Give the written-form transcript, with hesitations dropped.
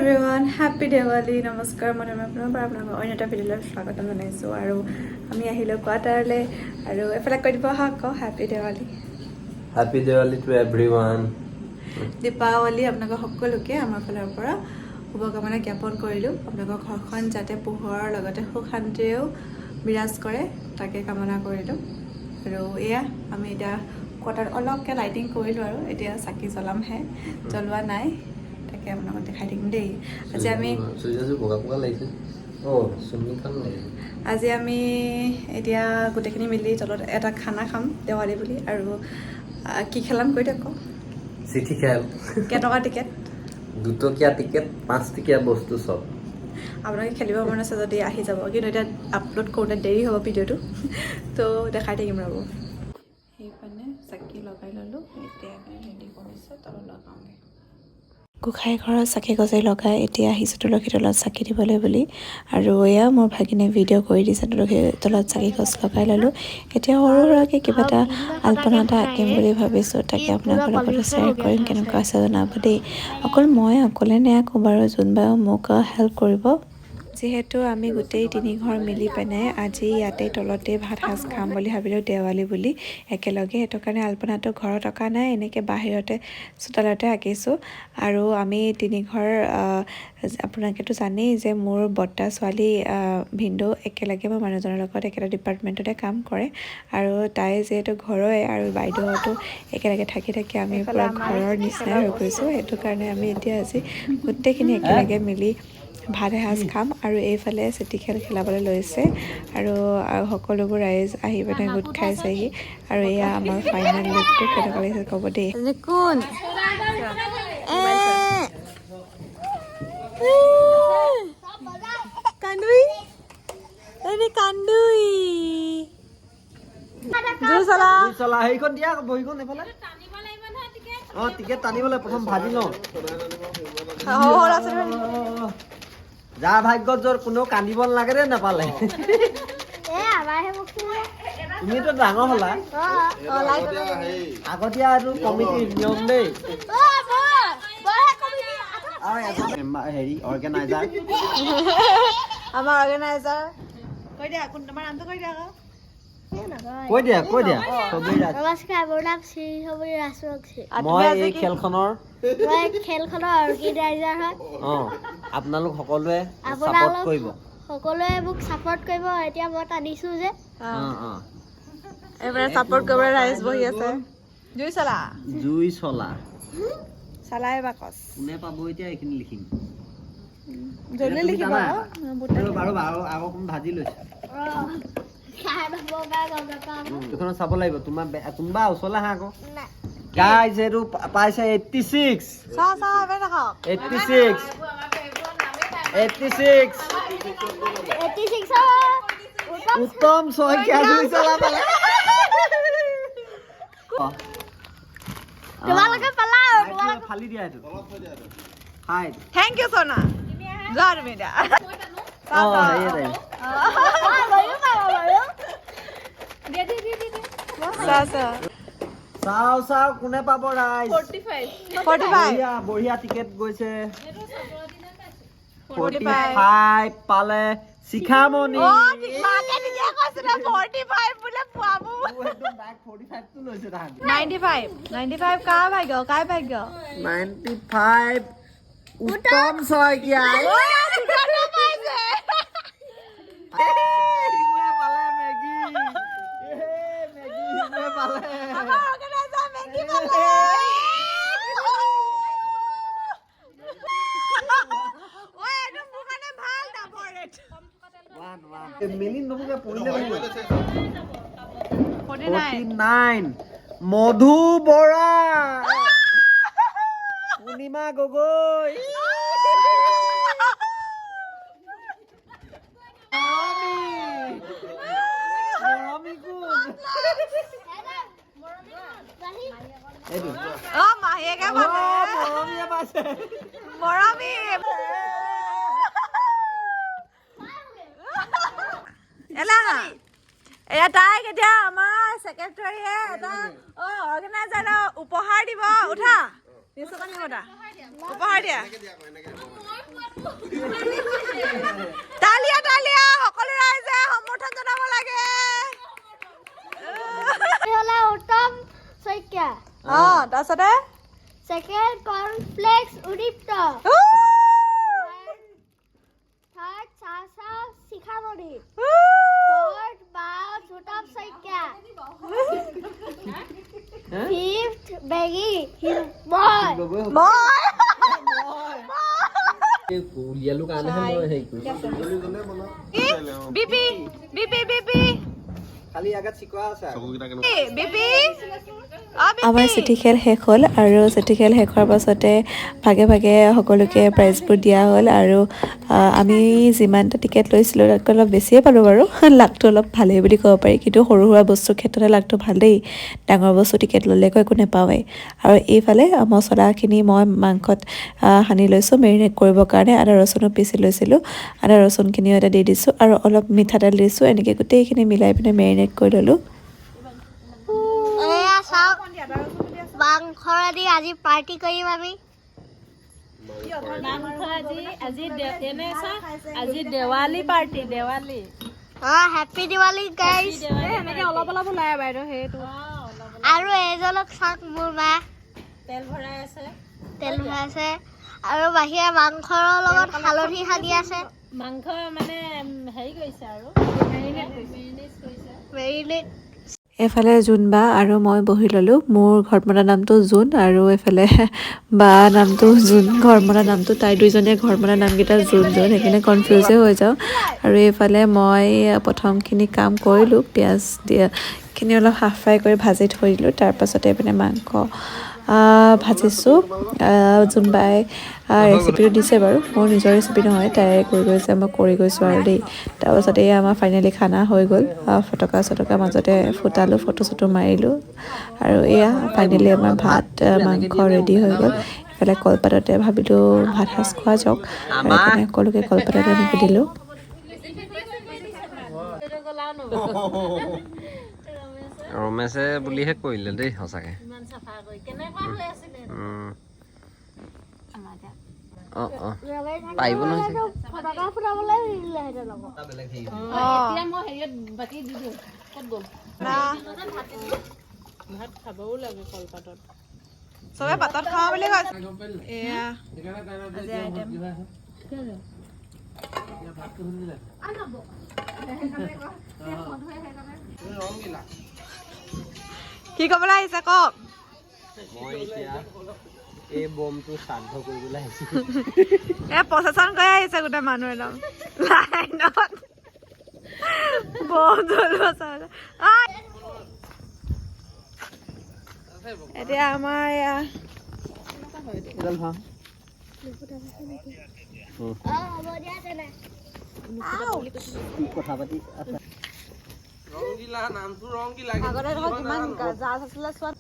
everyone happy Diwali নমস্কাৰ মই আপোনালোকৰ অন্য এটা ভিডিঅ'লৈ স্বাগতম জনাইছোঁ আৰু আমি আহিলোঁ কোৱাৰ্টাৰলৈ আৰু এফালে কৈ দিব আকৌ happy Diwali to everyone Deepavali আপোনালোকৰ সকলোকে আমাৰ ফালৰ পৰা শুভকামনা জ্ঞাপন কৰিলোঁ আপোনালোকৰ ঘৰখন যাতে পোহৰৰ লগতে সুখ শান্তিৰেও বিৰাজ কৰে তাকে কামনা কৰিলোঁ আৰু এয়া আমি এতিয়া কোৱাৰ্টাৰত অলপকৈ লাইটিং কৰিলোঁ আৰু এতিয়া চাকি জ্বলামহে জ্বলোৱা নাই তাকে আপোনালোকক দেখাই থাকিম দেই আজি আমি এতিয়া গোটেইখিনি মিলি তলত এটা খানা খাম দেৱালী বুলি আৰু কি খেলাম কৈ দিয়ক আকৌ চিঠি খেল কেইটকা টিকেট 2 টকীয়া টিকেট 5 টকীয়া বস্তু চব আপোনালোকে খেলিব মন আছে যদি আহি যাব কিন্তু এতিয়া আপলোড কৰোঁতে দেৰি হ'ব ভিডিঅ'টো তো দেখাই থাকিম ৰ'ব সেইকাৰণে চাকি লগাই ল'লোঁ এতিয়া ৰেডি কৰিছোঁ তলত লগাওঁগৈ গোঁসাই ঘৰত চাকি গছি লগাই এতিয়া আহিছোঁ তুলসী তলত চাকি দিবলৈ বুলি আৰু এয়া মোৰ ভাগিনে ভিডিঅ' কৰি দিছে তুলসী তলত চাকি গছ লগাই ল'লোঁ এতিয়া সৰু সুৰাকৈ কিবা এটা আল্পনা এটা আঁকিম বুলি ভাবিছোঁ তাকে আপোনালোকৰ লগত শ্বেয়াৰ কৰিম কেনেকুৱা আছে জনাব দেই অকল মই অকলে নাকো বাৰু যোনবাৰ মোক হেল্প কৰিব যিহেতু আমি গোটেই 3 ঘৰ মিলি পেনে আজি ইয়াতে তলতে ভাত সাজ খাম বুলি ভাবিলোঁ দেৱালী বুলি একেলগে সেইটো কাৰণে আল্পনাটো ঘৰত অঁকা নাই এনেকৈ বাহিৰতে চোতালতে আঁকিছোঁ আৰু আমি 3 ঘৰ আপোনালোকেতো জানেই যে মোৰ বৰ্তা ছোৱালী ভিনদেউ একেলগে মোৰ মানুহজনৰ লগত একেটা ডিপাৰ্টমেণ্টতে কাম কৰে আৰু তাই যিহেতু ঘৰৰে আৰু বাইদেউতো একেলগে থাকি আমি পূৰা ঘৰৰ নিচিনাই হৈ গৈছোঁ সেইটো কাৰণে আমি এতিয়া আজি গোটেইখিনি একেলগে মিলি ভাত এসাঁজ খাম আৰু এইফালে চিঠি খেল খেলাবলৈ লৈছে আৰু সকলোবোৰ ৰাইজ আহি পিনে গোট খাইছেহি আৰু এয়া আমাৰ ফাইনেল লুকটো কেনেকুৱা লাগিছে ক'ব দেই কোন কান্দুই কান্দুই চলা সেইখন দিয়া বহিখন এইফালে টিকেট টানিবলৈ প্ৰথম ভাজি লওঁ যা ভাগ্যত য'ৰ কোনেও কান্দিব নালাগে দেই নাপালে তুমিতো ডাঙৰ হ'লা আগতীয়া এইটো কমিটিৰ নিয়ম দেই হেৰি অৰ্গেনাইজাৰ আমাৰ অৰ্গেনাইজাৰ কৈ দিয়া কোন তোমাৰ নামটো কৈ দিয়া আকৌ কৈ দিয়া নমস্কাৰ মোৰ নাম শ্ৰী ছবি ৰাজবংশী মই এই খেলখনৰ অৰ্গেনাইজাৰ হয় আপোনালোক সকলোৱে সাপোৰ্ট কৰিব সকলোৱে মোক সাপোৰ্ট কৰিব এতিয়া মই টানিছোঁ যে এইবাৰে সাপোৰ্ট কৰিবলৈ ৰাইজ বহি আছে জুই চলা চালাই বাকচ কোনে পাব এতিয়া এইখিনি লিখিম জলদি লিখিব বাৰু আকৌ ভাজি লৈছে এইখনত চাব লাগিব তোমাৰ কোনোবা ওচৰলৈ আহা আকৌ গাইজ এইটো পাইছে 86 উত্তম শইকীয়া জুই চলা পালে তোমালোকে পালা ফালি দিয়া এইটো থেংক ইউ সোনা যোৱা তুমি দিয়া চাও কোনে পাব ৰাইজ 45 বঢ়িয়া টিকেট গৈছে 45 পালে শিখামণি 95 কাৰ ভাগ্য 95 উত্তম শইকীয়া মধু বৰা পূৰ্ণিমা গগৈ মাহীয়েকে মৰমী এয়া তাইক এতিয়া আমাৰ সেক্ৰেটাৰীয়ে এটা অৰ্গেনাইজাৰৰ উপহাৰ দিব উঠা নিশ্চয় উপহাৰ দিয়া তালিয়া তালিয়া সকলো ৰাইজে সমৰ্থন জনাব লাগে হ'লে উত্তম শইকীয়া তাৰপিছতে ছেকেণ্ড কৰ্ণফ্লেক্স উদীপ্ত থাৰ্ড চাচা শিখামণি ফ'ৰ্থ বাও উত্তম শইকীয়া ফিফথ বেগী মই উলিয়ালো কাৰণেহে মই হেৰি কৰিছোঁ খালি আগত শিকোৱা আছে আমাৰ চিঠি খেল শেষ হ'ল আৰু চিঠি খেল শেষ হোৱাৰ পাছতে ভাগে ভাগে সকলোকে প্ৰাইজবোৰ দিয়া হ'ল আৰু আমি যিমানটা টিকেট লৈছিলোঁ তাতকৈ অলপ বেছিয়ে পালোঁ বাৰু লাকটো অলপ ভালেই বুলি ক'ব পাৰি কিন্তু সৰু সুৰা বস্তুৰ ক্ষেত্ৰতে লাকটো ভাল দেই ডাঙৰ বস্তু টিকেট ল'লেকৈ একো নাপাওঁৱেই আৰু এইফালে মছলাখিনি মই মাংসত সানি লৈছোঁ মেৰিনেট কৰিবৰ কাৰণে আদা ৰচুনো পিচি লৈছিলোঁ আদা ৰচুনখিনিও এটা দি দিছোঁ আৰু অলপ মিঠাতেল দিছোঁ এনেকৈ গোটেইখিনি মিলাই পিনে মেৰিনেট কৰি ল'লোঁ মাংসৰেদি আজি পাৰ্টি কৰিম আমি আজি Diwali party Diwali happy Diwali guys এনেকে অলপ অলপ ওলাই বাইদেউ সেইটো আৰু এইজনক চাওক মোৰ মা তেল ভৰাই আছে আৰু বাহিৰে মাংসৰ লগত হালধি সানি আছে মাংস মানে হেৰি কৰিছে আৰু মেৰিনেট এফালে জোন বা আৰু মই বহি ল'লোঁ মোৰ ঘৰমতা নামটো জোন আৰু এফালে বা নামটো জোন ঘৰমতা নামটো তাই দুইজনীয়ে ঘৰমতা নামকেইটা জোন সেইকাৰণে কনফিউজে হৈ যাওঁ আৰু এইফালে মই প্ৰথমখিনি কাম কৰিলোঁ পিঁয়াজ দিয়াখিনি অলপ হাফ ফ্ৰাই কৰি ভাজি থৈ দিলোঁ তাৰপাছতে এইপিনে মাংস ভাজিছোঁ জোনবাই ৰেচিপিটো দিছে বাৰু মোৰ নিজৰ ৰেচিপি নহয় তাই কৰি গৈছে মই কৰি গৈছোঁ আৰু দেই তাৰপাছতে এয়া আমাৰ ফাইনেলি খানা হৈ গ'ল ফটকা চটকা মাজতে ফুটালোঁ ফটো চটো মাৰিলোঁ আৰু এয়া ফাইনেলি আমাৰ ভাত মাংস ৰেডি হৈ গ'ল এইফালে কলপাততে ভাবিলোঁ ভাত সাজ খোৱা যাওক আৰু এইপিনে সকলোকে কলপাতত এনেকৈ দিলোঁ ৰমেশে বুলিহে কৰিলে দেই সঁচাকে পাৰিব নহয় ফটকা ফুটাবলৈ দিলেহেঁতেন আকৌ এতিয়া মই হেৰিয়ত বাকী দি দিওঁ ক'ত গ'ল ভাত খাবও লাগে কলপাতত চবে পাতত খাওঁ বুলি কৈছে এয়া আজি আইটেম কি ক'বলৈ আহিছে কওক মই এতিয়া এই বমটো শ্ৰাদ্ধ কৰিবলৈ আহিছোঁ প্ৰচেছন কৰি আহিছে গোটেই মানুহ একদম লাইনত বম জ্বলোৱা এতিয়া আমাৰ এয়া হ'ব দিয়া তেনে কথা পাতি আগতে কিমান জাজ আছিলে চোৱা